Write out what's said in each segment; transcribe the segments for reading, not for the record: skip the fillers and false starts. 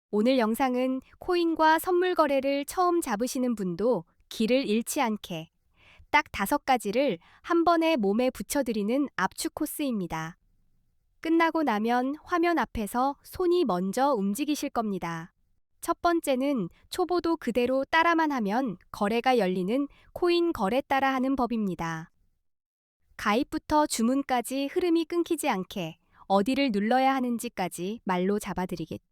오늘 영상은 코인과 선물 거래를 처음 잡으시는 분도 길을 잃지 않게 딱 5가지를 한 번에 몸에 붙여드리는 압축 코스입니다. 끝나고 나면 화면 앞에서 손이 먼저 움직이실 겁니다. 첫 번째는 초보도 그대로 따라만 하면 거래가 열리는 코인 거래 따라 하는 법입니다. 가입부터 주문까지 흐름이 끊기지 않게 어디를 눌러야 하는지까지 말로 잡아드리겠습니다.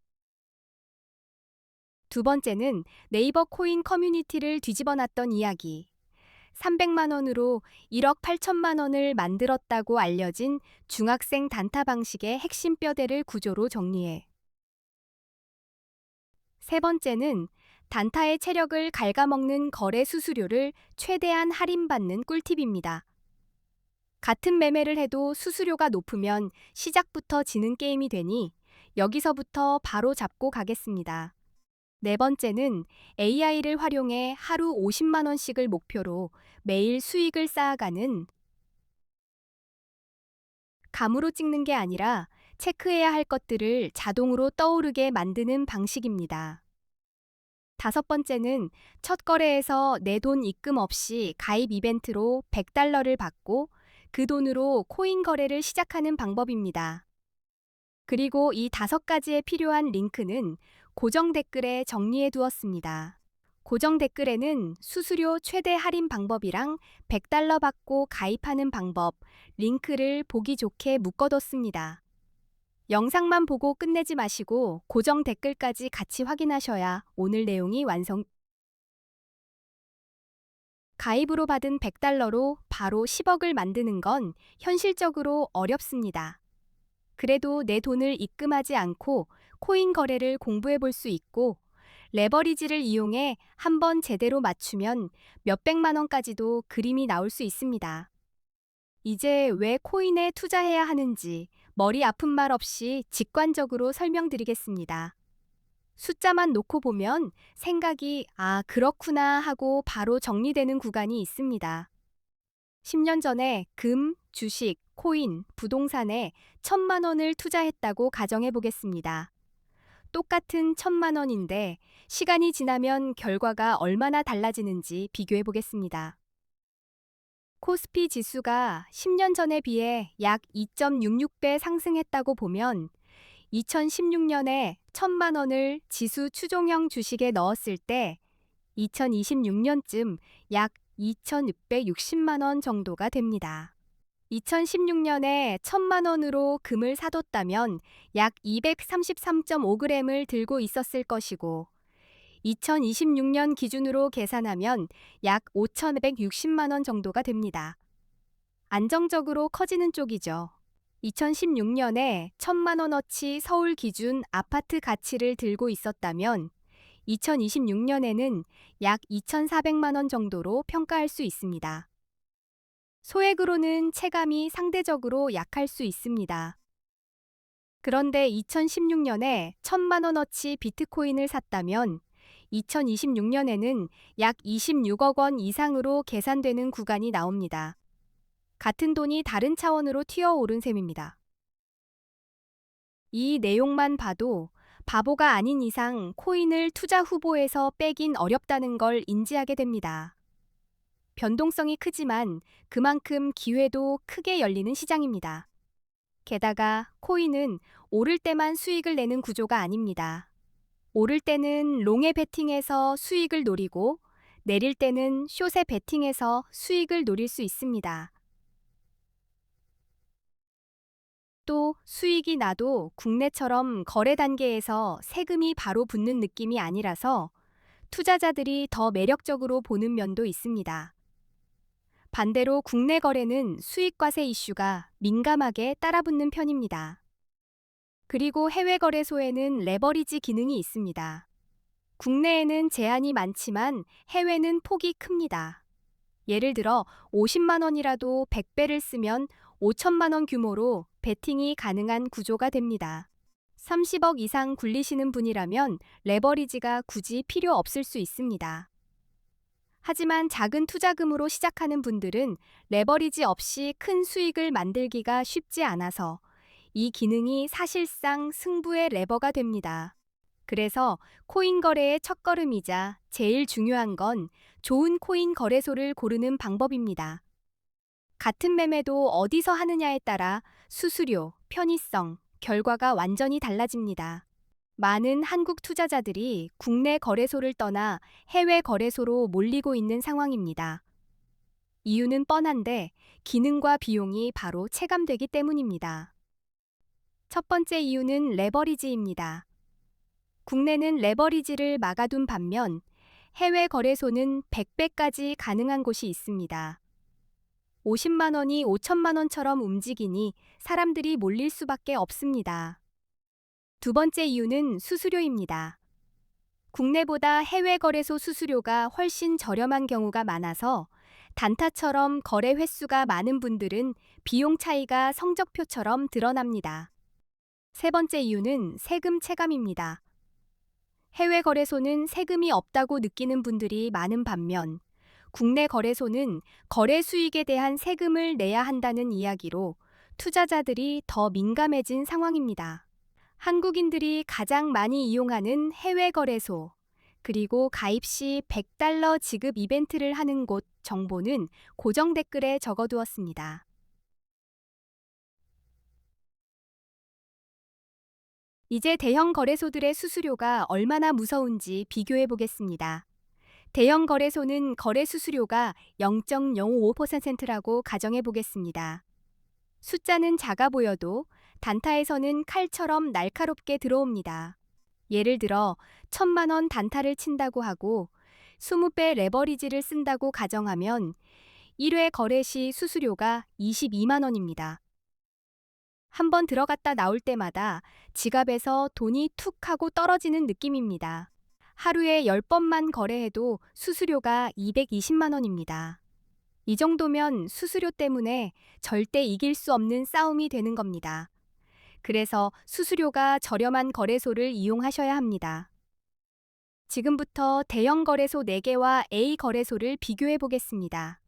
두 번째는 네이버 코인 커뮤니티를 뒤집어 놨던 이야기. 300만 원으로 1억 8천만 원을 만들었다고 알려진 중학생 단타 방식의 핵심 뼈대를 구조로 정리해. 세 번째는 단타의 체력을 갉아먹는 거래 수수료를 최대한 할인받는 꿀팁입니다. 같은 매매를 해도 수수료가 높으면 시작부터 지는 게임이 되니 여기서부터 바로 잡고 가겠습니다. 네 번째는 AI를 활용해 하루 50만 원씩을 목표로 매일 수익을 쌓아가는 감으로 찍는 게 아니라 체크해야 할 것들을 자동으로 떠오르게 만드는 방식입니다. 다섯 번째는 첫 거래에서 내 돈 입금 없이 가입 이벤트로 100달러를 받고 그 돈으로 코인 거래를 시작하는 방법입니다. 그리고 이 5가지에 필요한 링크는 고정 댓글에 정리해 두었습니다. 고정 댓글에는 수수료 최대 할인 방법이랑 100달러 받고 가입하는 방법, 링크를 보기 좋게 묶어뒀습니다. 영상만 보고 끝내지 마시고 고정 댓글까지 같이 확인하셔야 오늘 내용이 완성. 가입으로 받은 100달러로 바로 10억을 만드는 건 현실적으로 어렵습니다. 그래도 내 돈을 입금하지 않고 코인 거래를 공부해 볼 수 있고 레버리지를 이용해 한번 제대로 맞추면 몇백만 원까지도 그림이 나올 수 있습니다. 이제 왜 코인에 투자해야 하는지 머리 아픈 말 없이 직관적으로 설명드리겠습니다. 숫자만 놓고 보면 생각이 그렇구나 하고 바로 정리되는 구간이 있습니다. 10년 전에 금, 주식, 코인, 부동산에 1,000만 원을 투자했다고 가정해 보겠습니다. 똑같은 1,000만 원인데 시간이 지나면 결과가 얼마나 달라지는지 비교해 보겠습니다. 코스피 지수가 10년 전에 비해 약 2.66배 상승했다고 보면 2016년에 1,000만 원을 지수 추종형 주식에 넣었을 때 2026년쯤 약 2,660만 원 정도가 됩니다. 2016년에 1,000만 원으로 금을 사뒀다면 약 233.5g을 들고 있었을 것이고 2026년 기준으로 계산하면 약 5,160만 원 정도가 됩니다. 안정적으로 커지는 쪽이죠. 2016년에 1,000만 원어치 서울 기준 아파트 가치를 들고 있었다면 2026년에는 약 2,400만 원 정도로 평가할 수 있습니다. 소액으로는 체감이 상대적으로 약할 수 있습니다. 그런데 2016년에 1,000만 원어치 비트코인을 샀다면 2026년에는 약 26억 원 이상으로 계산되는 구간이 나옵니다. 같은 돈이 다른 차원으로 튀어오른 셈입니다. 이 내용만 봐도 바보가 아닌 이상 코인을 투자 후보에서 빼긴 어렵다는 걸 인지하게 됩니다. 변동성이 크지만 그만큼 기회도 크게 열리는 시장입니다. 게다가 코인은 오를 때만 수익을 내는 구조가 아닙니다. 오를 때는 롱에 베팅해서 수익을 노리고 내릴 때는 숏에 베팅해서 수익을 노릴 수 있습니다. 또 수익이 나도 국내처럼 거래 단계에서 세금이 바로 붙는 느낌이 아니라서 투자자들이 더 매력적으로 보는 면도 있습니다. 반대로 국내 거래는 수익과세 이슈가 민감하게 따라붙는 편입니다. 그리고 해외 거래소에는 레버리지 기능이 있습니다. 국내에는 제한이 많지만 해외는 폭이 큽니다. 예를 들어 50만 원이라도 100배를 쓰면 5천만 원 규모로 베팅이 가능한 구조가 됩니다. 30억 이상 굴리시는 분이라면 레버리지가 굳이 필요 없을 수 있습니다. 하지만 작은 투자금으로 시작하는 분들은 레버리지 없이 큰 수익을 만들기가 쉽지 않아서 이 기능이 사실상 승부의 레버가 됩니다. 그래서 코인 거래의 첫걸음이자 제일 중요한 건 좋은 코인 거래소를 고르는 방법입니다. 같은 매매도 어디서 하느냐에 따라 수수료, 편의성, 결과가 완전히 달라집니다. 많은 한국 투자자들이 국내 거래소를 떠나 해외 거래소로 몰리고 있는 상황입니다. 이유는 뻔한데 기능과 비용이 바로 체감되기 때문입니다. 첫 번째 이유는 레버리지입니다. 국내는 레버리지를 막아둔 반면 해외 거래소는 100배까지 가능한 곳이 있습니다. 50만 원이 5천만 원처럼 움직이니 사람들이 몰릴 수밖에 없습니다. 두 번째 이유는 수수료입니다. 국내보다 해외 거래소 수수료가 훨씬 저렴한 경우가 많아서 단타처럼 거래 횟수가 많은 분들은 비용 차이가 성적표처럼 드러납니다. 세 번째 이유는 세금 체감입니다. 해외 거래소는 세금이 없다고 느끼는 분들이 많은 반면 국내 거래소는 거래 수익에 대한 세금을 내야 한다는 이야기로 투자자들이 더 민감해진 상황입니다. 한국인들이 가장 많이 이용하는 해외 거래소, 그리고 가입 시 $100 지급 이벤트를 하는 곳 정보는 고정 댓글에 적어두었습니다. 이제 대형 거래소들의 수수료가 얼마나 무서운지 비교해 보겠습니다. 대형 거래소는 거래 수수료가 0.055%라고 가정해 보겠습니다. 숫자는 작아 보여도 단타에서는 칼처럼 날카롭게 들어옵니다. 예를 들어 1,000만 원 단타를 친다고 하고 20배 레버리지를 쓴다고 가정하면 1회 거래 시 수수료가 22만 원입니다. 한 번 들어갔다 나올 때마다 지갑에서 돈이 툭 하고 떨어지는 느낌입니다. 하루에 10번만 거래해도 수수료가 220만 원입니다. 이 정도면 수수료 때문에 절대 이길 수 없는 싸움이 되는 겁니다. 그래서 수수료가 저렴한 거래소를 이용하셔야 합니다. 지금부터 대형 거래소 4개와 A 거래소를 비교해 보겠습니다.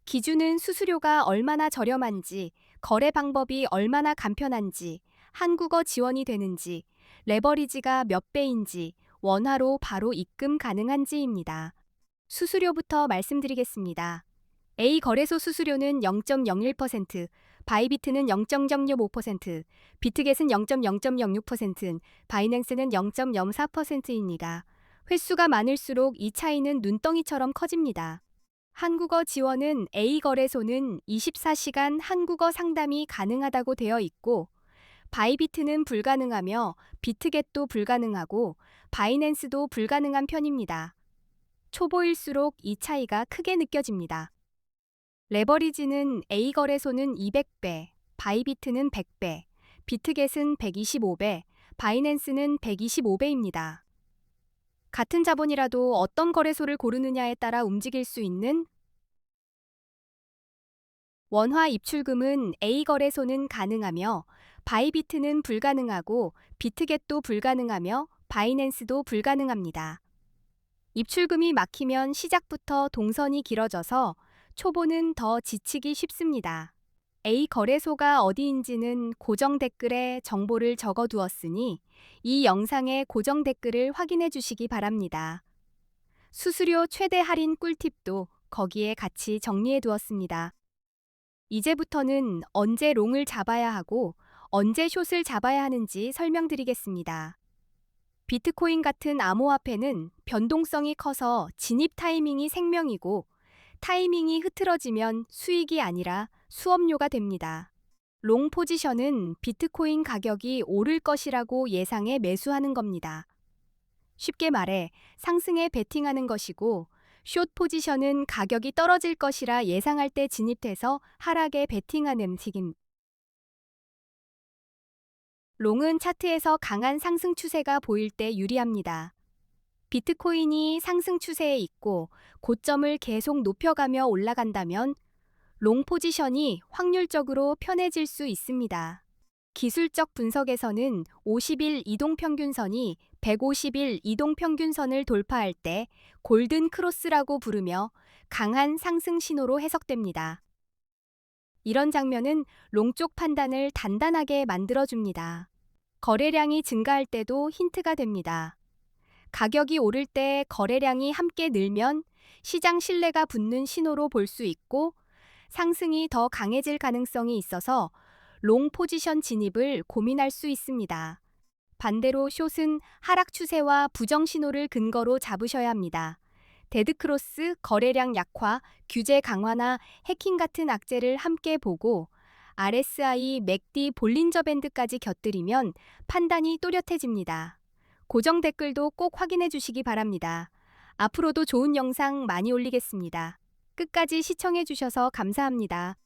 기준은 수수료가 얼마나 저렴한지, 거래 방법이 얼마나 간편한지, 한국어 지원이 되는지, 레버리지가 몇 배인지, 원화로 바로 입금 가능한지입니다. 수수료부터 말씀드리겠습니다. A 거래소 수수료는 0.01%, 바이비트는 0.005%, 비트겟은 0.006%, 바이낸스는 0.04%입니다. 횟수가 많을수록 이 차이는 눈덩이처럼 커집니다. 한국어 지원은 A 거래소는 24시간 한국어 상담이 가능하다고 되어 있고, 바이비트는 불가능하며 비트겟도 불가능하고 바이낸스도 불가능한 편입니다. 초보일수록 이 차이가 크게 느껴집니다. 레버리지는 A 거래소는 200배, 바이비트는 100배, 비트겟은 125배, 바이낸스는 125배입니다. 같은 자본이라도 어떤 거래소를 고르느냐에 따라 움직일 수 있는 원화 입출금은 A 거래소는 가능하며 바이비트는 불가능하고 비트겟도 불가능하며 바이낸스도 불가능합니다. 입출금이 막히면 시작부터 동선이 길어져서 초보는 더 지치기 쉽습니다. A 거래소가 어디인지는 고정 댓글에 정보를 적어 두었으니 이 영상의 고정 댓글을 확인해 주시기 바랍니다. 수수료 최대 할인 꿀팁도 거기에 같이 정리해 두었습니다. 이제부터는 언제 롱을 잡아야 하고 언제 숏을 잡아야 하는지 설명드리겠습니다. 비트코인 같은 암호화폐는 변동성이 커서 진입 타이밍이 생명이고 타이밍이 흐트러지면 수익이 아니라 수업료가 됩니다. 롱 포지션은 비트코인 가격이 오를 것이라고 예상해 매수하는 겁니다. 쉽게 말해 상승에 베팅하는 것이고 숏 포지션은 가격이 떨어질 것이라 예상할 때 진입해서 하락에 베팅하는 식입니다. 롱은 차트에서 강한 상승 추세가 보일 때 유리합니다. 비트코인이 상승 추세에 있고 고점을 계속 높여가며 올라간다면 롱 포지션이 확률적으로 편해질 수 있습니다. 기술적 분석에서는 50일 이동평균선이 150일 이동평균선을 돌파할 때 골든 크로스라고 부르며 강한 상승 신호로 해석됩니다. 이런 장면은 롱 쪽 판단을 단단하게 만들어줍니다. 거래량이 증가할 때도 힌트가 됩니다. 가격이 오를 때 거래량이 함께 늘면 시장 신뢰가 붙는 신호로 볼 수 있고, 상승이 더 강해질 가능성이 있어서 롱 포지션 진입을 고민할 수 있습니다. 반대로 숏은 하락 추세와 부정 신호를 근거로 잡으셔야 합니다. 데드크로스, 거래량 약화, 규제 강화나 해킹 같은 악재를 함께 보고 RSI, 맥디, 볼린저 밴드까지 곁들이면 판단이 또렷해집니다. 고정 댓글도 꼭 확인해 주시기 바랍니다. 앞으로도 좋은 영상 많이 올리겠습니다. 끝까지 시청해 주셔서 감사합니다.